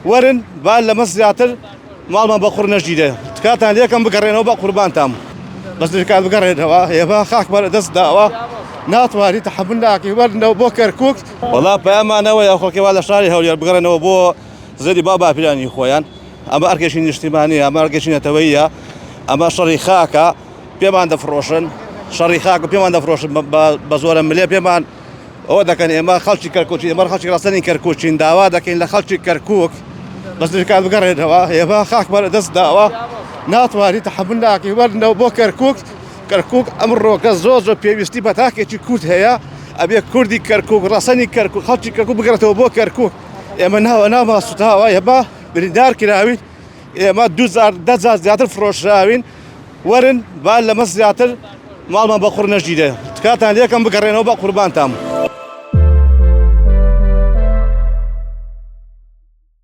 ورن با لە مە زیاتر ماڵمان بە قوڕ نەژیرێ تکاتان لێکم بگەڕێنەوە بە قوربانتام بەس دەکات بگەڕێنەوە هێبا خاکمە دەست داوە ناتوانانی تەحمل ناکەی وەرنەوە بۆ کەرکووک وەڵا پەیامانەوە یا خەڵکێوا لە شاری هەولێر بگەڕێنەوە بۆ زەری با باپیرانی خۆیان ئەمە ئەرکێکی نیشتیمانیە ئەمە ئەرکێکی نەتەوەییە ئەمە شەڕی خاکە پێمان دەفرۆشن شەڕی خاک و پێمان دەفرۆشن بە زۆرە ملێ پێمان ئەوە دەکەن ئێمە خەڵکی کەرکووکی ئێمە خەڵکی ڕاستەنی کەرکووچین داوا دەکەین لە خەڵکی کەرکووک بەس دەکات بگەڕێنەوە هێبا خاکمە دەست داوە ناتوانانی تەحمل ناکەی وەرنەوە بۆ کەرکووک ئەمڕۆکە زۆر پێویستی بە تاکێکی کورد هەیە ئەبێ کوردی کەرکووک ڕاستەنی کەرکووک خەڵکی کەرکووک بگرێتەوە بۆ کەرکووک ئێمە ناوە ناما سوتاوە هێبا بریندار کراوین ئێمە 2010 زیاتر فرۆشراوین ورن با لە مە زیاتر ماڵمان بە قوڕ نەژیرێ تکاتان لێکم بگەڕێنەوە بە قوربانتام